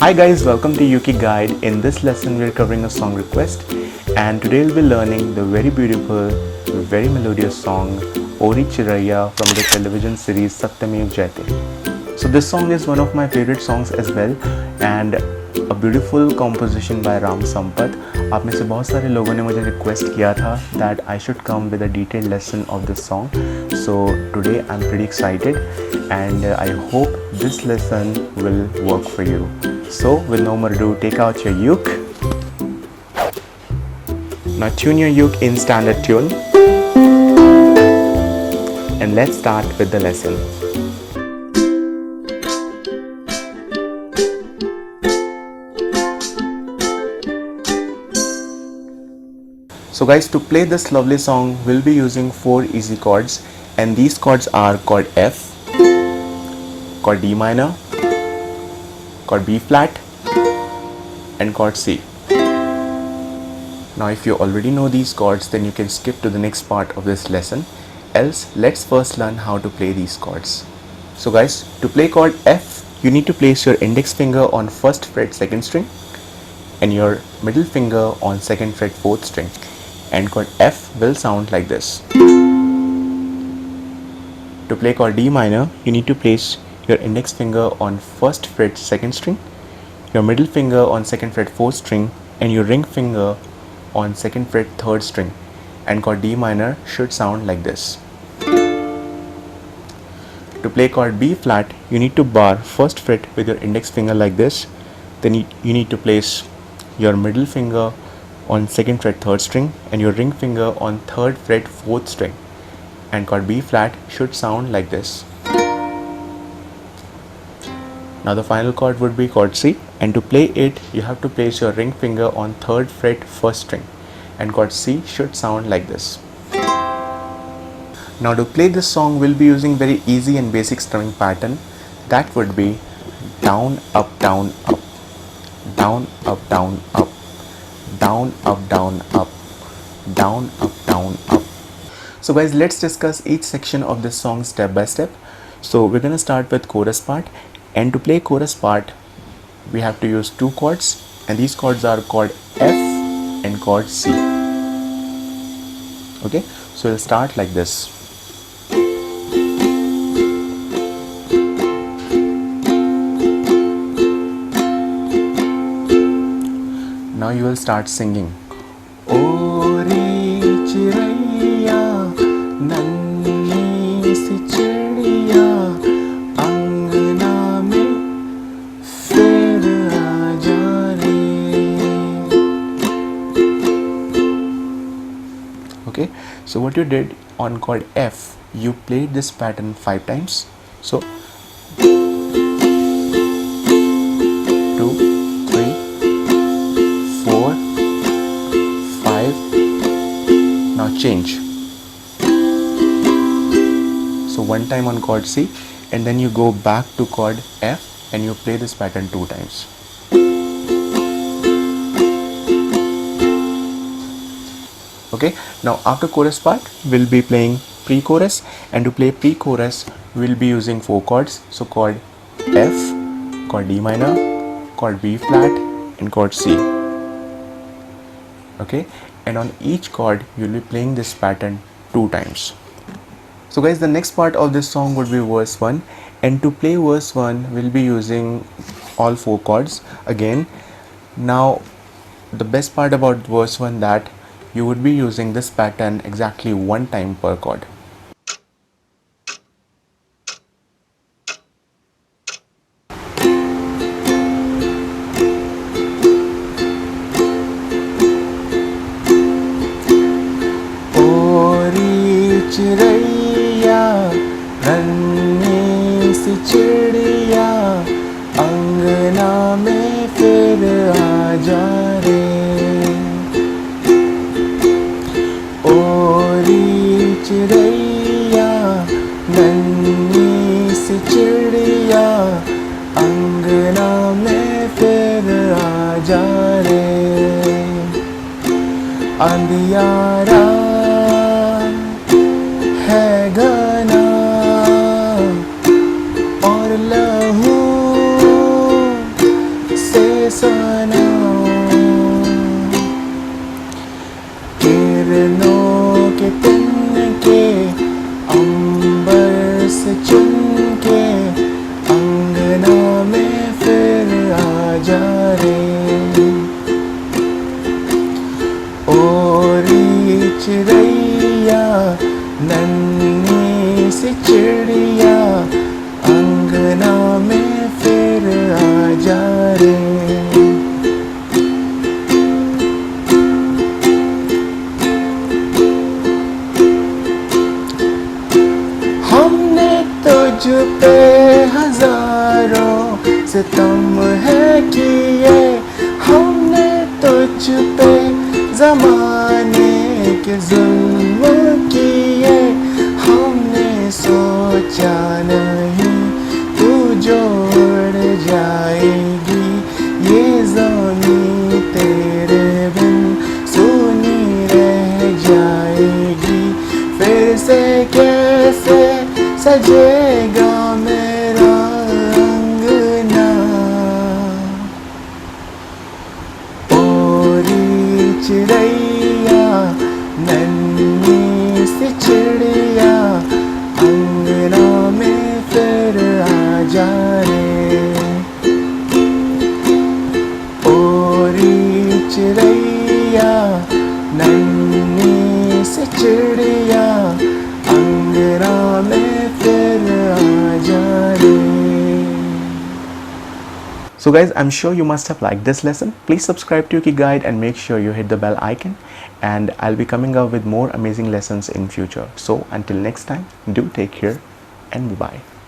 Hi guys, welcome to ukeguide. In this lesson we are covering a song request, and today we'll be learning the very beautiful, very melodious song O Ri Chiraiya from the television series Satyamev Jayate. So this song is one of my favorite songs as well, and a beautiful composition by Ram Sampath. आप में से बहुत सारे लोगों ने मुझे request किया था that I should come with a detailed lesson of this song. So today I'm pretty excited, and I hope this lesson will work for you. So with no more ado, take out your uke. Now tune your uke in standard tune, and let's start with the lesson. So guys, to play this lovely song, we'll be using 4 easy chords, and these chords are chord F, chord D minor, chord B flat, and chord C. Now if you already know these chords, then you can skip to the next part of this lesson. Else, let's first learn how to play these chords. So guys, to play chord F, you need to place your index finger on 1st fret 2nd string and your middle finger on 2nd fret 4th string. And chord F will sound like this. To play chord D minor, you need to place your index finger on 1st fret 2nd string, your middle finger on 2nd fret 4th string, and your ring finger on 2nd fret 3rd string. And chord D minor should sound like this. To play chord B flat, you need to bar 1st fret with your index finger like this. Then you need to place your middle finger on 2nd fret 3rd string and your ring finger on 3rd fret 4th string, and chord B flat should sound like this. Now the final chord would be chord C, and to play it you have to place your ring finger on 3rd fret 1st string, and chord C should sound like this. Now to play this song, we'll be using very easy and basic strumming pattern. That would be down up down up, down up down up, down up down up, down up down up. So guys, let's discuss each section of this song step by step. So we're gonna start with chorus part, and to play chorus part we have to use 2 chords, and these chords are chord F and chord C. Okay, so we'll start like this. Now you will start singing. O Ri Chiraiya, nanni si chidiya, angna mein fir aa ja re. Okay, so what you did on chord F, you played this pattern 5 times. So 4, 5. Now change. So 1 time on chord C, and then you go back to chord F and you play this pattern 2 times. Okay, now after chorus part we'll be playing pre-chorus, and to play pre-chorus we'll be using 4 chords. So chord F, chord D minor, chord B flat, and chord C. Okay, and on each chord you'll be playing this pattern 2 times. So guys, the next part of this song would be verse 1, and to play verse 1 we'll be using all 4 chords again. Now the best part about verse 1 that you would be using this pattern exactly 1 time per chord. चिरैया नन्ही सी चिड़िया अंगना में फिर आ जा रे, ओ री चिरैया नन्ही सी चिड़िया अंगना में फिर आ जा रे, अंधियारा है घना और लहू सुनाऊं, किरणों के तिनके अंबर से चुनके अंगना में फिर आ जा रे। ओ री चिड़ैया नन्ही सी चिड़िया अंगना में फिर आ जा रे। हमने तुझ पे हजारों सितम है किए, हमने तुझ पे ज़माने के जुल्म किए, हमने सोचा नहीं तू जोड़ जाएगी ये ज़मीं तेरे बिन सूनी रह जाएगी। फिर से कैसे सजेगा मेरा अंगना, ओ री चिड़ैया नन्ही सी चिड़िया अंगना में फिर आ जा रे। ओ री चिड़ैया नन्ही सी चिड़िया अंगना में फिर आ जा रे। So guys, I'm sure you must have liked this lesson. Please subscribe to ukeguide and make sure you hit the bell icon, and I'll be coming up with more amazing lessons in future. So until next time, do take care and bye bye.